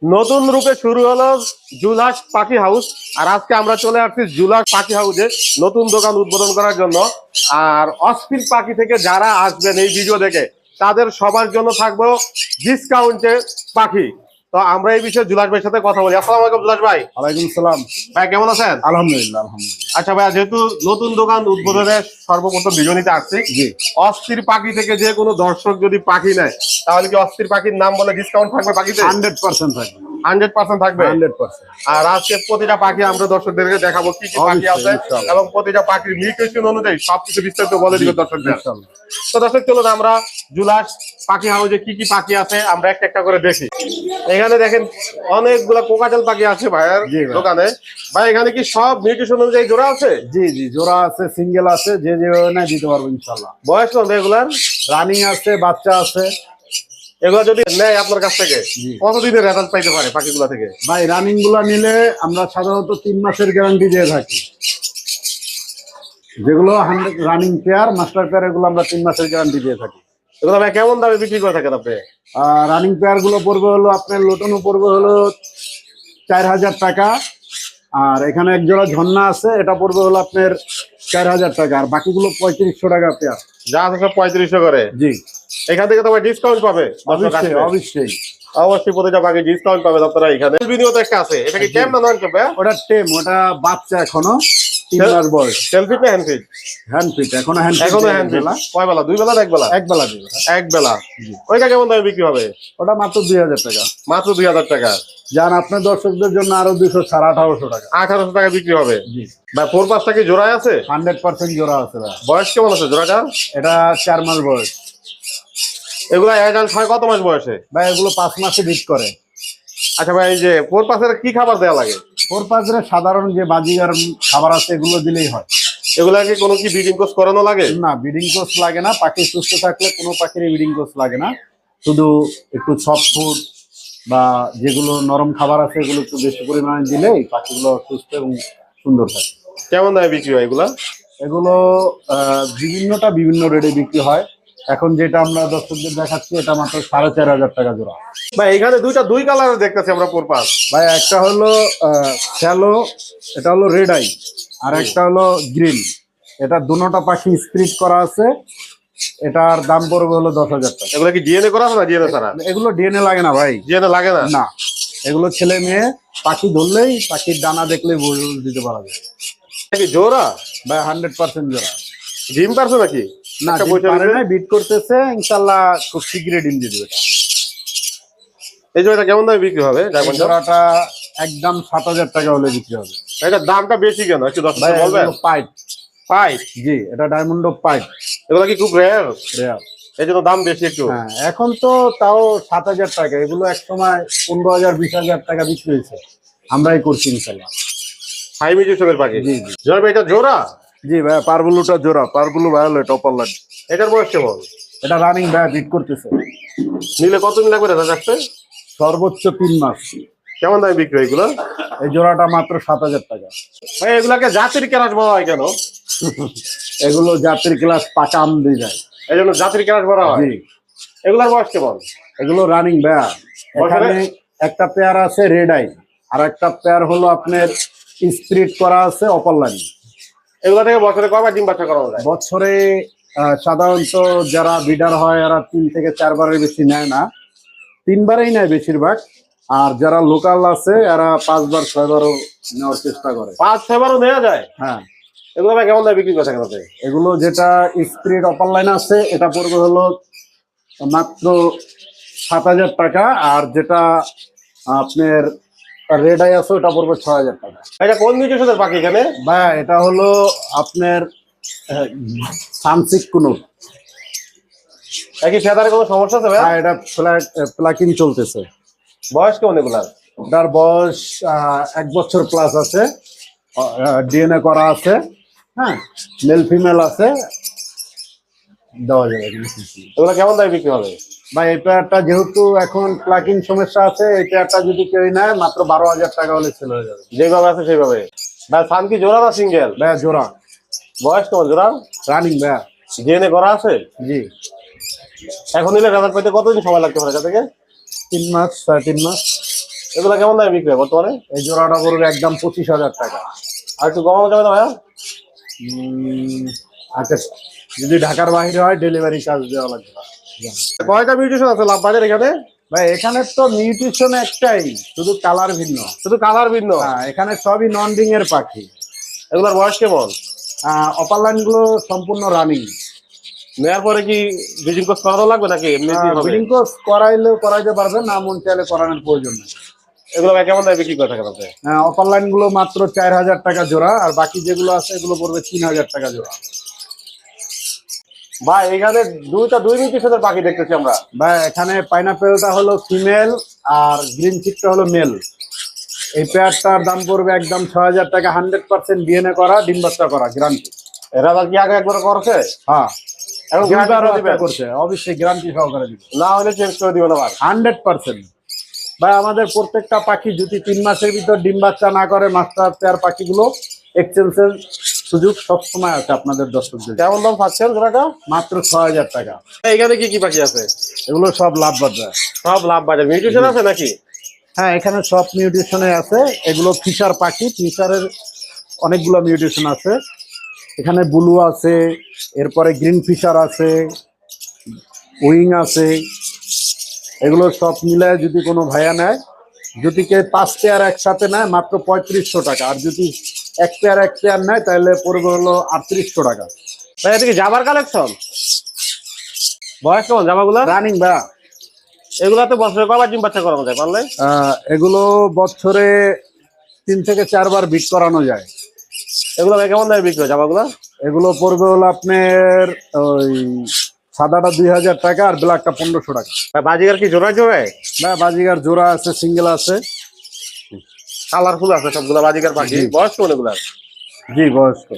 নতুন রূপে শুরু হলো জুলাস পাখি হাউস। আর আজকে আমরা চলে আসছি জুলাস পাখি হাউসে নতুন দোকান উদ্বোধন করার জন্য। আর অস্থির পাখি থেকে যারা আসবেন এই ভিডিও দেখে তাদের সবার জন্য থাকবো ডিসকাউন্টে পাখি। তো আমরা এই বিষয়ে জুলাস ভাইয়ের সাথে কথা বলি। আসসালামু আলাইকুম জুলাস ভাই। ওয়ালাইকুম সালাম। ভাই কেমন আছেন? আলহামদুলিল্লাহ আলহামদুলিল্লাহ। আচ্ছা ভাইয়া, যেহেতু নতুন দোকান উদ্বোধনের সর্বপ্রথম ভিডিও নিতে আসছি, জি, অস্থির পাখি থেকে যে কোনো দর্শক যদি পাখি নেয় তাহলে কি অস্থির পাখির নাম বলে ডিসকাউন্ট থাকবে পাখিতে? 100% থাকবে। 100% থাকবে। 100%। আর আজকে প্রতিটা পাখি আমরা দর্শকদেরকে দেখাবো কি কি পাখি আছে ইনশাআল্লাহ। এবং প্রতিটা পাখির মিউটেশন অনুযায়ী সবকিছু বিস্তারিত বলে দিবে দর্শকদের। ইনশাআল্লাহ। তো দর্শক চলুন আমরা জুলাস পাখি হাউসে কি কি পাখি আছে আমরা একটা একটা করে দেখি। এখানে দেখেন অনেকগুলা কোকাটেল পাখি আছে ভাইয়ের জি ভাই। দোকানে। ভাই এখানে কি সব মিউটেশন অনুযায়ী জোড়া আছে? জি জি, জোড়া আছে, সিঙ্গেল আছে, যে না দিতে পারবো ইনশাআল্লাহ। বয়স কত এগুলার? রানিং আছে, বাচ্চা আছে। এগুলা যদি নেয় আপনার কাছ থেকে জি। কতদিনের রেজাল্ট পাইতে পারে পাখিগুলা থেকে? ভাই রানিং গুলা নিলে আমরা সাধারণত 3 মাসের গ্যারান্টি দিয়ে থাকি। যেগুলো 100 রানিং পেয়ার, মাস্টার পেয়ার, এগুলো আমরা 3 মাসের গ্যারান্টি দিয়ে থাকি। এগুলো ভাই কেমন দামে বিক্রি করে থাকেন আপনি? রানিং পেয়ার গুলো পড়বে হলো আপনার লোটনও পড়বে হলো 4000 টাকা। আর এখানে এক জোড়া ঝর্ণা আছে, এটা পড়বে হলো আপনার 4000 টাকা। আর বাকিগুলো 3500 টাকা পেয়ার। যা আছে সব 3500 করে। জি, এখান থেকে তোমার ডিসকাউন্ট পাবে অবশ্যই অবশ্যই অবশ্যই প্রতিটা পাখি ডিসকাউন্ট পাবে আপনারা এখানে। ভিডিও তো একটা আছে, এটা কি কেমন না নন করবে? ওটা টেম, ওটা বাচ্চা, এখনো 3 মাস বয়স। সেলফি না হ্যান্ড ফিট? হ্যান্ড ফিট, এখনো হ্যান্ড ফিট। এখনো হ্যান্ড ফিট। কয় বেলা? দুই বেলা না এক বেলা? এক বেলা দিবে। এক বেলা। ওইটা কেমন দামে বিক্রি হবে? ওটা মাত্র 2000 টাকা। মাত্র 2000 টাকা। যান আপনার দর্শকদের জন্য আরো 200 ছাড়, 1800 টাকা। 1800 টাকা বিক্রি হবে। জি, ভাই ফোর পাঁচটা কি জোড়ায় আছে? 100% জোড়া আছে ভাই। বয়স কেমন আছে জোড়াটা? এটা 4 মাস বয়স। এগুলা অ্যাডাল্ট হয় কত মাস বয়সে? ভাই এগুলো 5 মাসে বিট করে। আচ্ছা ভাই, এই যে ফোর পাঁচের কি খাবার দেওয়া লাগে? ওর পাশে সাধারণ যে বাজিগার খাবার আছে এগুলো দিলেই হয়। এগুলা কি কোনো কি ব্রিডিং কোর্স করানো লাগে? না, ব্রিডিং কোর্স লাগে না। পাখি সুস্থ থাকলে কোনো পাখির ব্রিডিং কোর্স লাগে না। শুধু একটু সফট ফুড বা যেগুলো নরম খাবার আছে এগুলো একটু বেশি পরিমাণে দিলেই পাখিগুলো সুস্থ এবং সুন্দর থাকে। কেমন দামে বিক্রি হয় এগুলা? এগুলো বিভিন্নটা বিভিন্ন রেটে বিক্রি হয়। এখন যেটা আমরা দর্শকদের দেখাচ্ছি এটা মাত্র 4500 টাকা জোড়া। ভাই এখানে দুই কালার দেখতেছি আমরা ফোর পাঁচ। ভাই একটা হলো শ্যালো, এটা হলো রেড আই। আর একটা হলো গ্রিন। এটা দুটোটা পাখি স্প্লিট করা আছে। এটার দাম পড়বে হলো 10,000 টাকা। এগুলা কি ডিএনএ করা আছে না ডিএনএ ছাড়া? এগুলো ডিএনএ লাগে না ভাই। ডিএনএ লাগে না? না, এগুলো ছেলে মেয়ে পাখি ধরলেই, পাখির ডানা দেখলেই বুঝ দিতে পারা যায়। কি জোড়া? ভাই 100% জোড়া। ডিম পারছো নাকি? না, একটা ডিম বসে পারে রয়েছে। না, বিট করতেছে। ইনশাআল্লাহ খুব শীঘ্রই ডিম দিয়ে দিবে। এই জোড়াটা কেমন দামে বিক্রি হবে? এই জোড়াটা একদম 7000 টাকা হলে বিক্রি হবে। এটার দামটা বেশি কেন একটু দর্শক ভাই বলবেন? এগুলো পাইট। পাইট? জি, এটা ডায়মন্ড অফ পাইট। এগুলা কি খুব রেয়ার? রেয়ার। এই জন্য দাম বেশি একটু। হ্যাঁ, এখন তো তাও 7000 টাকা। এগুলো এক সময় 15000 20000 টাকা বিক্রি হয়েছে। আমরাই করছি ইনশাআল্লাহ। হাই মিউটেশনের পাখি। জি জি জোড়া ভাই, এটা জোড়া? জি ভাই, পারবুলুটা জোড়া, পারবুলু ভায়োলেট অপার লাইট। এটার বয়স কেমন? এটা রানিং ভাই, বিট করতেছে। নিলে কতদিন লাগবে দাদা কাছে? সর্বোচ্চ 3 মাস। কেমন দামে বিক্রি হয় এগুলো? এই জোড়াটা মাত্র 7000 টাকা। ভাই এগুলাকে জাতির ক্যারাস বলা হয় কেন? এগুলো জাতির ক্লাস পাকা আম দিয়ে যায়। এই জন্য জাতির ক্যারাস বলা হয়। জি, এগুলার বয়স কেমন? এগুলো রানিং ভাই। এখানে একটা পেয়ার আছে রেড আই, আর একটা পেয়ার হলো আপনার স্প্রিট করা আছে অপার লাইন। এগুলা থেকে বছরে কয়বার ডিম বাচ্চা করানো যায়? বছরে সাধারণত যারা বিডার হয় এরা 3 থেকে 4 বারের বেশি নেয় না। 3 বারেই নেয় বেশিরভাগ। আর যারা লোকাল আছে এরা 5 বার 6 বারও নেওয়ার চেষ্টা করে। 5-6 বারও নেওয়া যায়? হ্যাঁ। এগুলো ভাই কেমন দামে বিক্রি করে থাকেন আপনি? এগুলো যেটা স্প্রিট অপার লাইন আছে এটা পড়বে হলো মাত্র 7000 টাকা। আর যেটা আপনার রেড আই আছে ওটা পড়বে 6000 টাকা। এটা কোন মিউটেশনের পাখি এখানে? ভাই এটা হলো আপনার সানসিক কুনুর। একই ফেদারে কোনো সমস্যা আছে ভাই? হ্যাঁ, এটা প্লাকিং চলতেছে। বয়স কেমন এগুলার? এটার বয়স 1 বছর প্লাস আছে। ডিএনএ করা আছে। হ্যাঁ, মেল ফিমেল আছে, দেওয়া যাবে। এগুলো কেমন দামে বিক্রি হবে? ভাই এই পেয়ারটা যেহেতু এখন প্লাকিং সমস্যা আছে, এই পেয়ারটা যদি কেউ নেয় মাত্র 12000 টাকা হলে সেল হয়ে যাবে। যেভাবে আছে সেইভাবে। ভাই সান কি জোড়া না সিঙ্গেল? ভাই জোড়া। বয়স কেমন জোড়া? রানিং ভাই। ডিএনএ করা আছে? জি। এখন নিলে রেজাল্ট পেতে কতদিন সময় লাগতে পারে এখান থেকে? 3 মাস 3.5 মাস। এগুলো কেমন দামে বিক্রি হয় বর্তমানে? এই জোড়াটা পড়বে একদম 25,000 টাকা। আর একটু কমানো যাবে না ভাইয়া? আচ্ছা, যদি ঢাকার বাইরে হয় ডেলিভারি চার্জ দেওয়া লাগবে। কয়টা মিউটেশন আছে লাভবাজার এখানে? ভাই এখানে তো নিউট্রিশন একটাই, শুধু কালার ভিন্ন। শুধু কালার ভিন্ন? হ্যাঁ, এখানে সবই নন রিং এর পাখি। এগুলোর বয়স কেমন? অপার লাইন গুলো সম্পূর্ণ রানিং। নেওয়ার পরে কি ব্রিডিং কোর্স করানো লাগবে নাকি এমনিতেই হবে? ব্রিডিং কোর্স করাইতে পারবে, না মন চাইলে করানোর প্রয়োজন নেই। এগুলো ভাই কেমন দামে বিক্রি করে থাকেন আপনি? অপার লাইন গুলো মাত্র 4,000 টাকা জোড়া, আর বাকি যেগুলো আছে এগুলো পড়বে 3,000 টাকা জোড়া। ভাই এখানে দুই মিউটেশনের পাখি দেখতেছি আমরা। ভাই এখানে পাইনাপেলটা হলো ফিমেল আর গ্রিন চিকটা হলো মেল। এই পেয়ারটার দাম পড়বে একদম 6,000 টাকা, 100% ডিএনএ করা, ডিম বাচ্চা করা, গ্যারান্টি। এরা কি আগে একবার করছে? হ্যাঁ, এখন দুইবার দিবেন? করছে, অবশ্যই গ্যারান্টি সহকারে দিবে, না হলে চেঞ্জ করে দিবেন আবার? 100%। ভাই আমাদের প্রত্যেকটা পাখি যদি 3 মাসের ভিতর ডিম বাচ্চা না করে, মাস্টার পেয়ার পাখিগুলো এক্সচেঞ্জের সুযোগ সবসময় আছে আপনাদের দর্শকদের। কেমন দাম পাচ্ছেন জোড়াটা? মাত্র 6,000 টাকা। এখানে কি কি পাখি আছে? এগুলো সব লাভ বাজার। সব লাভবাজার মিউটেশন আছে নাকি? হ্যাঁ, এখানে সব মিউটেশনে আছে। এগুলো ফিশার পাখি, ফিশারের অনেকগুলো মিউটেশন আছে। এখানে ব্লু আছে, এরপরে গ্রিন ফিশার আছে, উইং আছে। এগুলো সব মিলে যদি কোনো ভাইয়া নেয়, যদি কে 5 পেয়ার একসাথে নেয় মাত্র 3500 টাকা, আর যদি এক পেয়ার নেয় তাহলে পড়বে হলো 3800 টাকা। ভাই এটা কি জাবার কালেকশন? বয়স কেমন জামাগুলা? রানিং ভাইয়া। এগুলাতে বছরে কয়বার ডিম বাচ্চা করানো যায় পারলে? এগুলো বছরে 3 থেকে 4 বার বিট করানো যায়। এগুলো ভাই কেমন দামে বিক্রি হয় জামাগুলা? এগুলো পড়বে হলো আপনার ওই সাদাটা 2,000 টাকা আর ব্ল্যাকটা 1500 টাকা। ভাই বাজিগার কি জোড়ায় জোড়ায়? না, বাজিগার জোড়া আছে, সিঙ্গেল আছে। কালারফুল আছে সবগুলা বাজিগার পাখি। বয়স কেমন এগুলা? জি, বয়স্ক।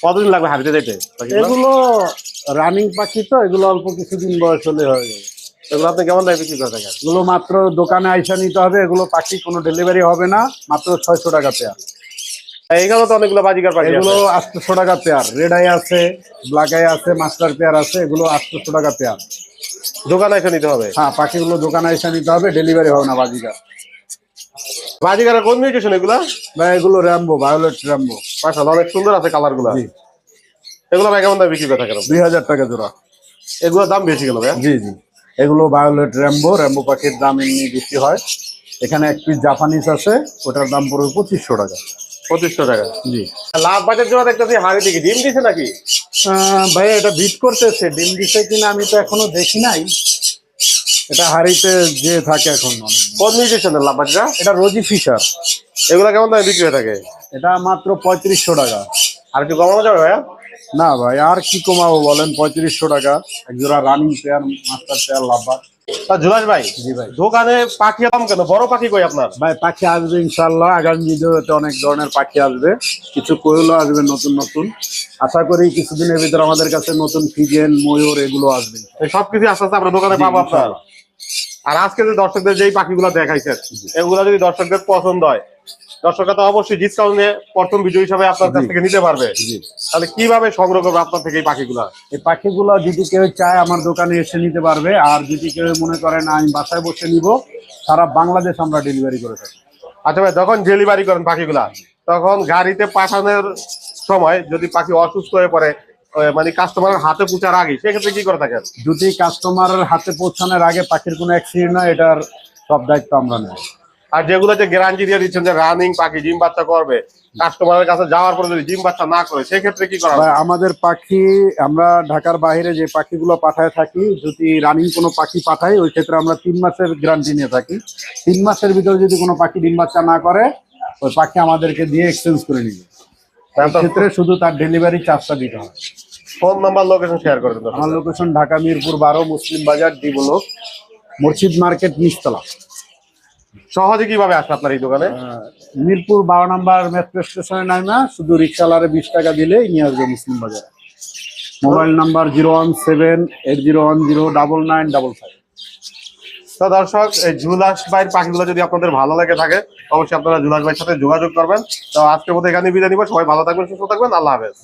কতদিন লাগবে হারিতে যেতে? এগুলো রানিং পাখি তো, এগুলো অল্প কিছুদিন বয়স হলে হয়ে যাবে। এগুলো আপনি কেমন দামে বিক্রি করে থাকেন? এগুলো মাত্র দোকানে আইসা নিতে হবে। এগুলো পাখি কোনো ডেলিভারি হবে না, মাত্র 600 টাকা পেয়ার। এইখানে তো অনেকগুলো বাজিগার পাখি এগুলো আছে। 800 টাকা পেয়ার। রেড আই আছে, ব্ল্যাক আই আছে, মাস্টার পেয়ার আছে, এগুলো 800 টাকা পেয়ার। দোকানে এসে নিতে হবে? হ্যাঁ, পাখিগুলো দোকানে আইসা নিতে হবে, ডেলিভারি হবে না বাজিগার। বাজিগারের কোন মিউটেশন এগুলা? ভাই এগুলো র্যাম্বো, ভায়োলেট র্যাম্বো। মাশাআল্লাহ অনেক সুন্দর আছে কালার গুলা। জি। এগুলো ভাই কেমন দামে বিক্রি করে থাকেন? 2,000 টাকা জোড়া। এগুলোর দাম বেশি কেন ভাই? জি জি, এগুলো ভায়োলেট র্যাম্বো পাখির দাম এমনি বেশি হয়। এখানে এক পিস জাপানিজ আছে, ওটার দাম পড়বে 2500 টাকা। 2500 টাকা? জি। লাভ বাজার জোড়া দেখতেছি হাড়ি দিকে ডিম দিছে নাকি? ভাই এটা বিট করতেছে, ডিম দিছে কিনা আমি তো এখনো দেখি নাই। এটা হাড়িতে যে থাকে এখন অনেক। কোন মিউটেশনের লাভ বাজার? এটা রোজি ফিশার। এগুলো কেমন দামে বিক্রি হয়ে থাকে? এটা মাত্র 3500 টাকা। আর কি কমানো যাবে ভাইয়া? না ভাই, আর কি কমাবো বলেন, 3500 টাকা একজোড়া রানিং পেয়ার, মাস্টার পেয়ার লাভবার। জুলাস ভাই, জি ভাই। দোকানে পাখি আলাম কেন, বড় পাখি কই আপনার? ভাই পাখি আসবে ইনশাল্লাহ, আগামী ভিডিওতে অনেক ধরনের পাখি আসবে, কিছু কোয়েলও আসবে নতুন। আশা করি কিছুদিনের ভিতরে আমাদের কাছে নতুন ফিজেন, ময়ূর এগুলো আসবে। এই সবকিছু আস্তে আস্তে আমরা দোকানে পাবো আপনার। আর আজকে যে দর্শকদের যেই পাখিগুলো দেখাইছেন, এগুলো যদি দর্শকদের পছন্দ হয়, দর্শকরা তো অবশ্যই ডিসকাউন্টে প্রথম ভিডিও হিসাবে আপনার কাছ থেকে নিতে পারবে। তাহলে কিভাবে সংগ্রহ করবে আপনার থেকে এই পাখিগুলা? এই পাখিগুলো যদি কেউ চায় আমার দোকানে এসে নিতে পারবে, আর যদি কেউ মনে করেন আমি বাসায় বসে নিব, সারা বাংলাদেশ আমরা ডেলিভারি করে থাকি। আচ্ছা ভাই, যখন ডেলিভারি করেন পাখিগুলা, তখন গাড়িতে পাঠানোর সময় যদি পাখি অসুস্থ হয়ে পড়ে, মানে কাস্টমারের হাতে পৌঁছার আগে, সেক্ষেত্রে কি করে থাকেন? যদি কাস্টমারের হাতে পৌঁছানোর আগে পাখির কোনো অ্যাক্সিডেন্ট হয়, এটার সব দায়িত্ব আমরা নেই। আর যেগুলো যে গ্যারান্টি দিয়ে দিচ্ছেন যে রানিং পাখি ডিম বাচ্চা করবে, কাস্টমারের কাছে যাওয়ার পরে যদি ডিম বাচ্চা না করে, সেক্ষেত্রে কি করা? আমাদের পাখি, আমরা ঢাকার বাইরে যে পাখিগুলো পাঠায় থাকি, যদি রানিং কোনো পাখি পাঠাই, ওই ক্ষেত্রে আমরা 3 মাসের গ্যারান্টি নিয়ে থাকি। 3 মাসের ভিতরে যদি কোনো পাখি ডিম বাচ্চা না করে, ওই পাখি আমাদেরকে দিয়ে এক্সচেঞ্জ করে নিবে। এই ক্ষেত্রে শুধু তার ডেলিভারি চার্জটা দিতে হয়। ফোন নাম্বার, লোকেশন শেয়ার করে দেন। আমার লোকেশন ঢাকা মিরপুর 12, মুসলিম বাজার, ডি ব্লক, মসজিদ মার্কেট, নিচতলা। সহজে কিভাবে আসবে আপনার এই দোকানে? মিরপুর 12 নম্বর মেট্রো স্টেশনে নামা শুধু রিক্সাওয়ালারে 20 টাকা দিলেই নিয়ে আসবে মুসলিম বাজারে। Mobile number 01780109955। তো দর্শক, এই জুলাস ভাইয়ের পাখিগুলো যদি আপনাদের ভালো লাগে থাকে, অবশ্যই আপনারা জুলাস ভাইয়ের সাথে যোগাযোগ করবেন। তো আজকের মতো এখানে বিদায় নিব। সবাই ভালো থাকবেন, সুস্থ থাকবেন। আল্লাহ হাফেজ।